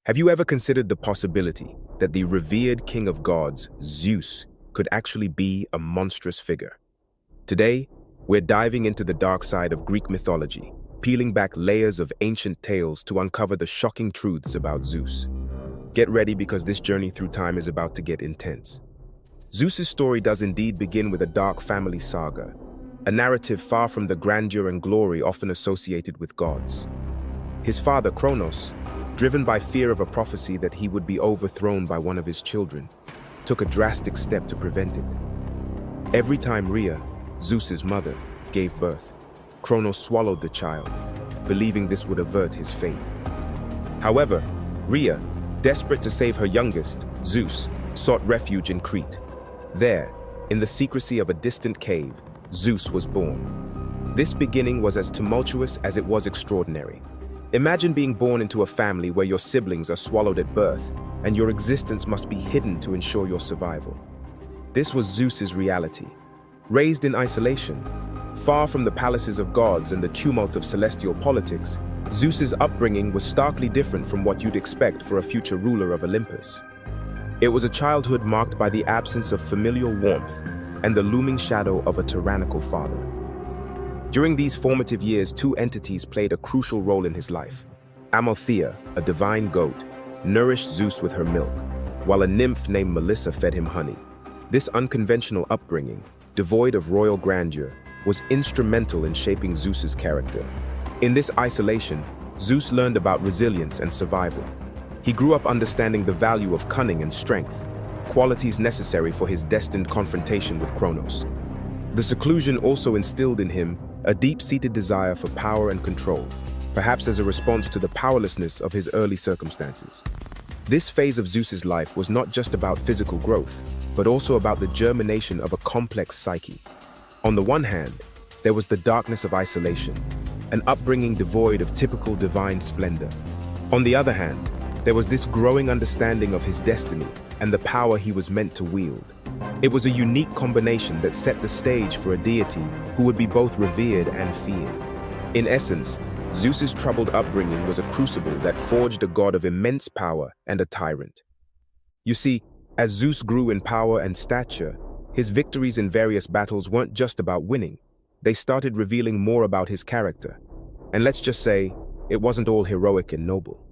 Have you ever considered the possibility that the revered king of gods, Zeus, could actually be a monstrous figure? Today, we're diving into the dark side of Greek mythology, peeling back layers of ancient tales to uncover the shocking truths about Zeus. Get ready because this journey through time is about to get intense. Zeus's story does indeed begin with a dark family saga, a narrative far from the grandeur and glory often associated with gods. His father, Kronos, driven by fear of a prophecy that he would be overthrown by one of his children, took a drastic step to prevent it. Every time Rhea, Zeus's mother, gave birth, Kronos swallowed the child, believing this would avert his fate. However, Rhea, desperate to save her youngest, Zeus, sought refuge in Crete. There, in the secrecy of a distant cave, Zeus was born. This beginning was as tumultuous as it was extraordinary. Imagine being born into a family where your siblings are swallowed at birth, and your existence must be hidden to ensure your survival. This was Zeus's reality. Raised in isolation, far from the palaces of gods and the tumult of celestial politics, Zeus's upbringing was starkly different from what you'd expect for a future ruler of Olympus. It was a childhood marked by the absence of familial warmth and the looming shadow of a tyrannical father. During these formative years, two entities played a crucial role in his life. Amalthea, a divine goat, nourished Zeus with her milk, while a nymph named Melissa fed him honey. This unconventional upbringing, devoid of royal grandeur, was instrumental in shaping Zeus's character. In this isolation, Zeus learned about resilience and survival. He grew up understanding the value of cunning and strength, qualities necessary for his destined confrontation with Kronos. The seclusion also instilled in him a deep-seated desire for power and control, perhaps as a response to the powerlessness of his early circumstances. This phase of Zeus's life was not just about physical growth, but also about the germination of a complex psyche. On the one hand, there was the darkness of isolation, an upbringing devoid of typical divine splendor. On the other hand, there was this growing understanding of his destiny and the power he was meant to wield. It was a unique combination that set the stage for a deity who would be both revered and feared. In essence, Zeus's troubled upbringing was a crucible that forged a god of immense power and a tyrant. You see, as Zeus grew in power and stature, his victories in various battles weren't just about winning. They started revealing more about his character. And let's just say, it wasn't all heroic and noble.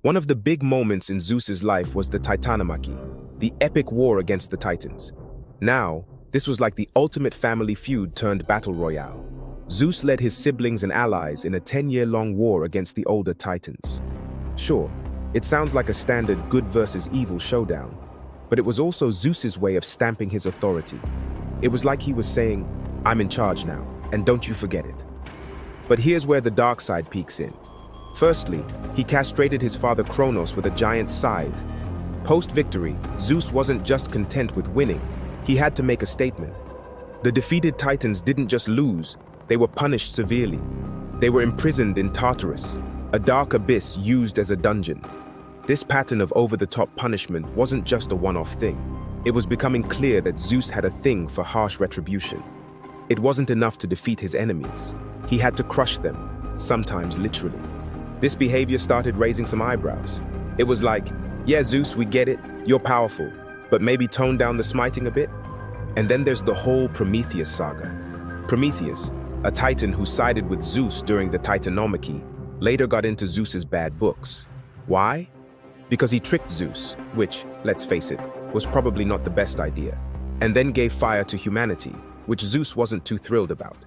One of the big moments in Zeus's life was the Titanomachy, the epic war against the Titans. Now, this was like the ultimate family feud turned battle royale. Zeus led his siblings and allies in a 10-year-long war against the older Titans. Sure, it sounds like a standard good versus evil showdown, but it was also Zeus's way of stamping his authority. It was like he was saying, "I'm in charge now, and don't you forget it." But here's where the dark side peeks in. Firstly, he castrated his father Kronos with a giant scythe. Post-victory, Zeus wasn't just content with winning, he had to make a statement. The defeated Titans didn't just lose, they were punished severely. They were imprisoned in Tartarus, a dark abyss used as a dungeon. This pattern of over-the-top punishment wasn't just a one-off thing. It was becoming clear that Zeus had a thing for harsh retribution. It wasn't enough to defeat his enemies. He had to crush them, sometimes literally. This behavior started raising some eyebrows. It was like, yeah, Zeus, we get it, you're powerful, but maybe tone down the smiting a bit? And then there's the whole Prometheus saga. Prometheus, a titan who sided with Zeus during the Titanomachy, later got into Zeus's bad books. Why? Because he tricked Zeus, which, let's face it, was probably not the best idea, and then gave fire to humanity, which Zeus wasn't too thrilled about.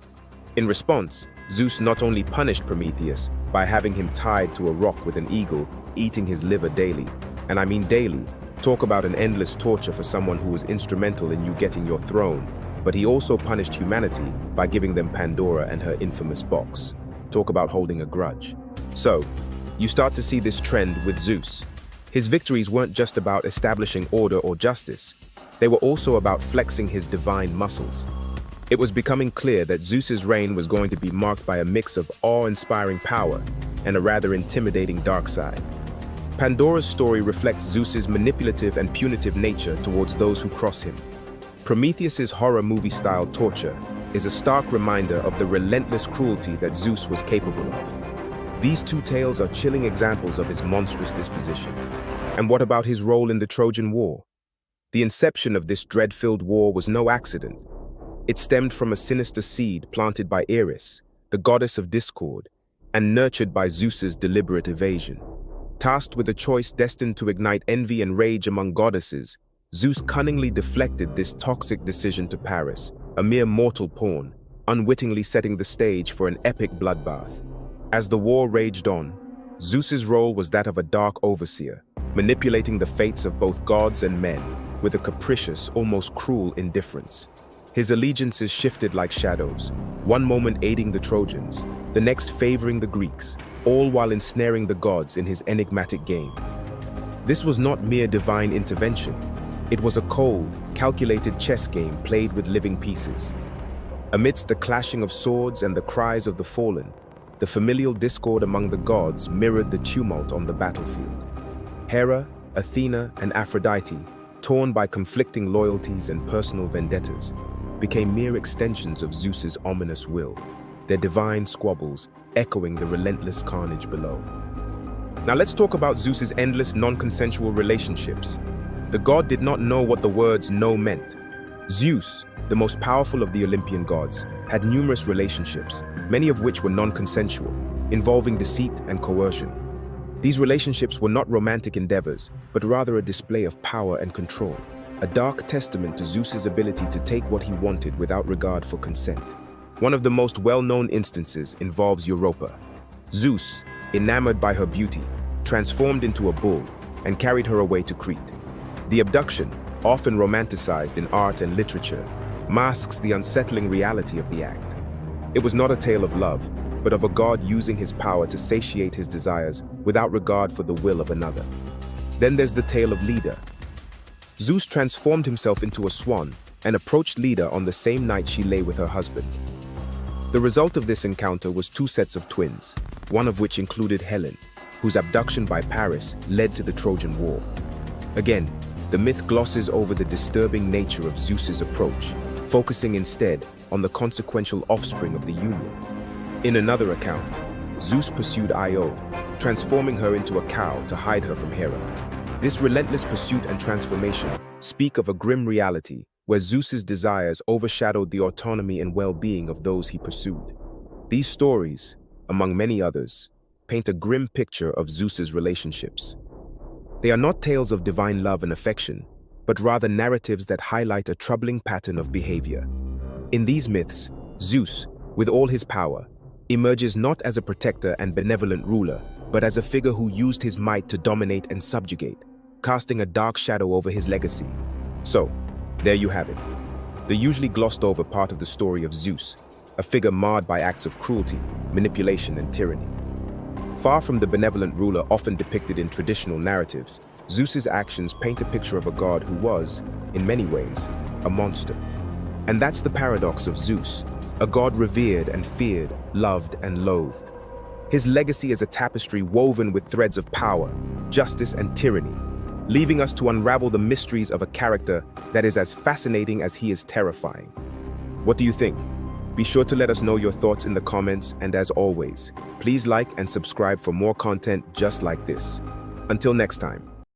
In response, Zeus not only punished Prometheus by having him tied to a rock with an eagle, eating his liver daily, and I mean daily, talk about an endless torture for someone who was instrumental in you getting your throne, but he also punished humanity by giving them Pandora and her infamous box. Talk about holding a grudge. So, you start to see this trend with Zeus. His victories weren't just about establishing order or justice, they were also about flexing his divine muscles. It was becoming clear that Zeus's reign was going to be marked by a mix of awe-inspiring power and a rather intimidating dark side. Pandora's story reflects Zeus's manipulative and punitive nature towards those who cross him. Prometheus's horror movie-style torture is a stark reminder of the relentless cruelty that Zeus was capable of. These two tales are chilling examples of his monstrous disposition. And what about his role in the Trojan War? The inception of this dread-filled war was no accident. It stemmed from a sinister seed planted by Eris, the goddess of discord, and nurtured by Zeus's deliberate evasion. Tasked with a choice destined to ignite envy and rage among goddesses, Zeus cunningly deflected this toxic decision to Paris, a mere mortal pawn, unwittingly setting the stage for an epic bloodbath. As the war raged on, Zeus's role was that of a dark overseer, manipulating the fates of both gods and men, with a capricious, almost cruel indifference. His allegiances shifted like shadows, one moment aiding the Trojans, the next favoring the Greeks, all while ensnaring the gods in his enigmatic game. This was not mere divine intervention. It was a cold, calculated chess game played with living pieces. Amidst the clashing of swords and the cries of the fallen, the familial discord among the gods mirrored the tumult on the battlefield. Hera, Athena, and Aphrodite, torn by conflicting loyalties and personal vendettas, became mere extensions of Zeus's ominous will, their divine squabbles echoing the relentless carnage below. Now let's talk about Zeus's endless non-consensual relationships. The god did not know what the words "no" meant. Zeus, the most powerful of the Olympian gods, had numerous relationships, many of which were non-consensual, involving deceit and coercion. These relationships were not romantic endeavors, but rather a display of power and control, a dark testament to Zeus's ability to take what he wanted without regard for consent. One of the most well-known instances involves Europa. Zeus, enamored by her beauty, transformed into a bull and carried her away to Crete. The abduction, often romanticized in art and literature, masks the unsettling reality of the act. It was not a tale of love, but of a god using his power to satiate his desires without regard for the will of another. Then there's the tale of Leda. Zeus transformed himself into a swan and approached Leda on the same night she lay with her husband. The result of this encounter was two sets of twins, one of which included Helen, whose abduction by Paris led to the Trojan War. Again, the myth glosses over the disturbing nature of Zeus's approach, focusing instead on the consequential offspring of the union. In another account, Zeus pursued Io, transforming her into a cow to hide her from Hera. This relentless pursuit and transformation speak of a grim reality where Zeus's desires overshadowed the autonomy and well-being of those he pursued. These stories, among many others, paint a grim picture of Zeus's relationships. They are not tales of divine love and affection, but rather narratives that highlight a troubling pattern of behavior. In these myths, Zeus, with all his power, emerges not as a protector and benevolent ruler, but as a figure who used his might to dominate and subjugate, casting a dark shadow over his legacy. So, there you have it, the usually glossed over part of the story of Zeus, a figure marred by acts of cruelty, manipulation, and tyranny. Far from the benevolent ruler often depicted in traditional narratives, Zeus's actions paint a picture of a god who was, in many ways, a monster. And that's the paradox of Zeus, a god revered and feared, loved and loathed. His legacy is a tapestry woven with threads of power, justice, and tyranny, leaving us to unravel the mysteries of a character that is as fascinating as he is terrifying. What do you think? Be sure to let us know your thoughts in the comments, and as always, please like and subscribe for more content just like this. Until next time.